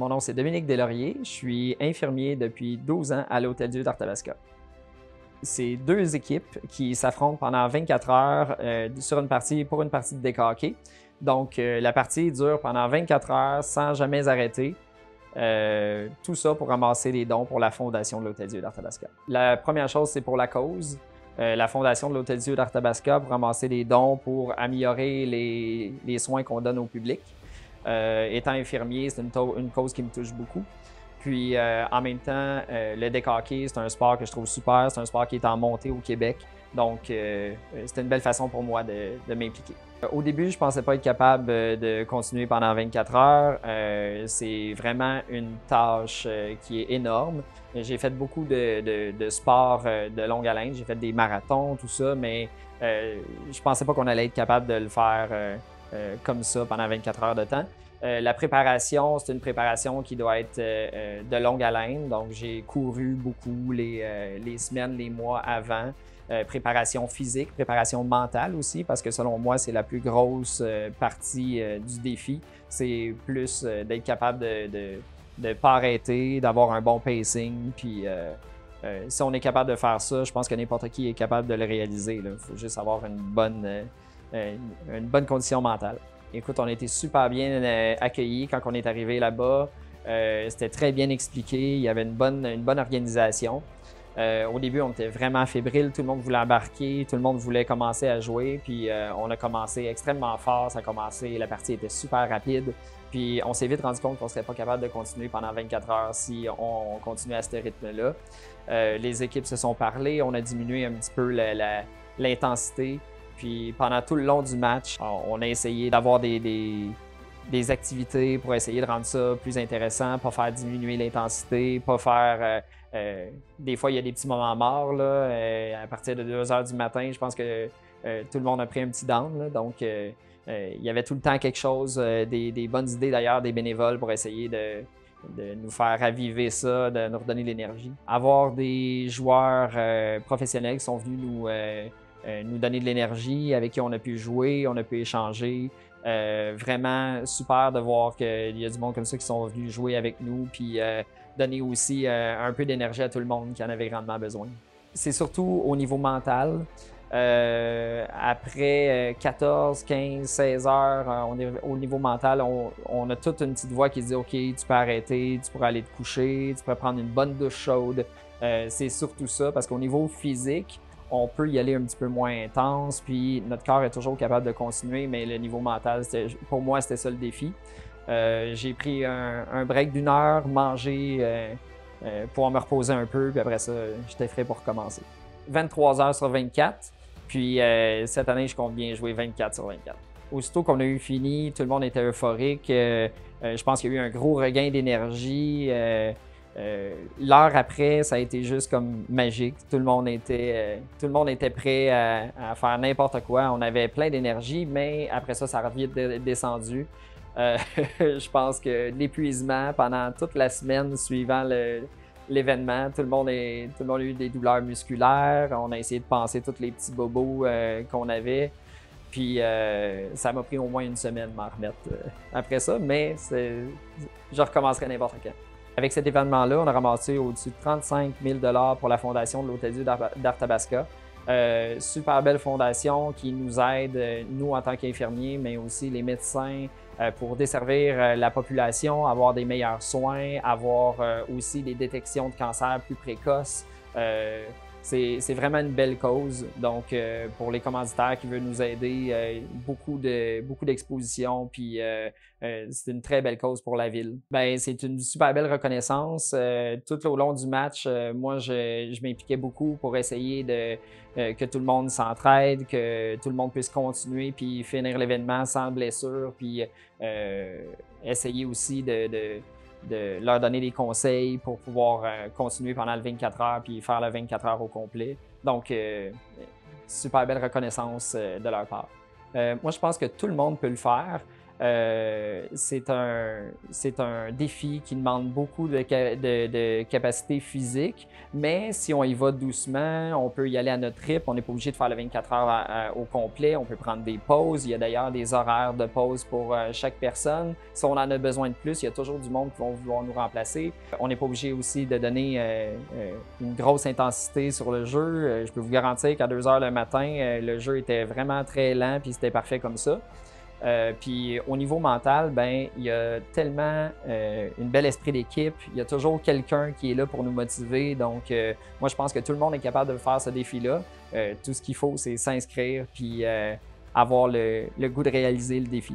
Mon nom, c'est Dominique Deslauriers. Je suis infirmier depuis 12 ans à l'Hôtel-Dieu d'Arthabasca. C'est deux équipes qui s'affrontent pendant 24 heures pour une partie de deck hockey. Donc, la partie dure pendant 24 heures sans jamais arrêter. Tout ça pour ramasser des dons pour la fondation de l'Hôtel-Dieu d'Arthabasca. La première chose, c'est pour la cause. La fondation de l'Hôtel-Dieu d'Arthabasca pour ramasser des dons pour améliorer les soins qu'on donne au public. Étant infirmier, c'est une cause qui me touche beaucoup. Puis en même temps, le deck hockey, c'est un sport que je trouve super. C'est un sport qui est en montée au Québec. Donc, c'était une belle façon pour moi de m'impliquer. Au début, je ne pensais pas être capable de continuer pendant 24 heures. C'est vraiment une tâche qui est énorme. J'ai fait beaucoup de sports de longue haleine. J'ai fait des marathons, tout ça, mais je ne pensais pas qu'on allait être capable de le faire comme ça pendant 24 heures de temps. La préparation, c'est une préparation qui doit être de longue haleine. Donc, j'ai couru beaucoup les semaines, les mois avant. Préparation physique, préparation mentale aussi, parce que selon moi, c'est la plus grosse partie du défi. C'est plus d'être capable de ne pas arrêter, d'avoir un bon pacing. Puis, si on est capable de faire ça, je pense que n'importe qui est capable de le réaliser. Il faut juste avoir une bonne condition mentale. Écoute, on a été super bien accueillis quand on est arrivé là-bas. C'était très bien expliqué. Il y avait une bonne organisation. Au début, on était vraiment fébrile. Tout le monde voulait embarquer. Tout le monde voulait commencer à jouer. Puis on a commencé extrêmement fort. La partie était super rapide. Puis on s'est vite rendu compte qu'on ne serait pas capable de continuer pendant 24 heures si on continuait à ce rythme-là. Les équipes se sont parlé. On a diminué un petit peu l'intensité. Puis pendant tout le long du match, on a essayé d'avoir des activités pour essayer de rendre ça plus intéressant, pas faire diminuer l'intensité, pas faire... des fois, il y a des petits moments morts. Là, à partir de 2 heures du matin, je pense que tout le monde a pris un petit down. Là, donc, il y avait tout le temps quelque chose, des bonnes idées d'ailleurs des bénévoles pour essayer de nous faire raviver ça, de nous redonner l'énergie. Avoir des joueurs professionnels qui sont venus nous donner de l'énergie, avec qui on a pu jouer, on a pu échanger. Vraiment super de voir qu'il y a du monde comme ça qui sont venus jouer avec nous, puis donner aussi un peu d'énergie à tout le monde qui en avait grandement besoin. C'est surtout au niveau mental. Après 14, 15, 16 heures, au niveau mental, on a toute une petite voix qui dit « OK, tu peux arrêter, tu pourrais aller te coucher, tu pourrais prendre une bonne douche chaude. » C'est surtout ça, parce qu'au niveau physique, on peut y aller un petit peu moins intense, puis notre corps est toujours capable de continuer, mais le niveau mental, pour moi, c'était ça le défi. J'ai pris un break d'1 heure, mangé pour me reposer un peu, puis après ça, j'étais frais pour recommencer. 23 heures sur 24, puis cette année, je compte bien jouer 24 sur 24. Aussitôt qu'on a eu fini, tout le monde était euphorique. Je pense qu'il y a eu un gros regain d'énergie. L'heure après, ça a été juste comme magique. Tout le monde était prêt à faire n'importe quoi. On avait plein d'énergie, mais après ça, ça a vite descendu. Je pense que l'épuisement pendant toute la semaine suivant l'événement, tout le monde a eu des douleurs musculaires. On a essayé de penser tous les petits bobos qu'on avait. Puis ça m'a pris au moins une semaine de m'en remettre après ça, mais je recommencerai n'importe quand. Avec cet événement-là, on a ramassé au-dessus de 35 000 $ pour la fondation de l'Hôtel-Dieu d'Arthabasca. Super belle fondation qui nous aide, nous en tant qu'infirmiers, mais aussi les médecins, pour desservir la population, avoir des meilleurs soins, avoir aussi des détections de cancer plus précoces. C'est vraiment une belle cause. Donc, pour les commanditaires qui veulent nous aider, beaucoup d'expositions, puis c'est une très belle cause pour la ville. Ben, c'est une super belle reconnaissance. Tout au long du match, moi, je m'impliquais beaucoup pour essayer que tout le monde s'entraide, que tout le monde puisse continuer, puis finir l'événement sans blessure, puis essayer aussi de leur donner des conseils pour pouvoir continuer pendant le 24 heures puis faire le 24 heures au complet. Donc, super belle reconnaissance de leur part. Moi, je pense que tout le monde peut le faire. C'est un défi qui demande beaucoup de capacité physique, mais si on y va doucement, on peut y aller à notre rythme. On n'est pas obligé de faire le 24 heures au complet. On peut prendre des pauses. Il y a d'ailleurs des horaires de pause pour chaque personne. Si on en a besoin de plus, il y a toujours du monde qui va vouloir nous remplacer. On n'est pas obligé aussi de donner une grosse intensité sur le jeu. Je peux vous garantir qu'à 2 heures le matin, le jeu était vraiment très lent puis c'était parfait comme ça. Puis au niveau mental, ben il y a tellement une belle esprit d'équipe. Il y a toujours quelqu'un qui est là pour nous motiver. Donc, moi, je pense que tout le monde est capable de faire ce défi-là. Tout ce qu'il faut, c'est s'inscrire puis avoir le goût de réaliser le défi.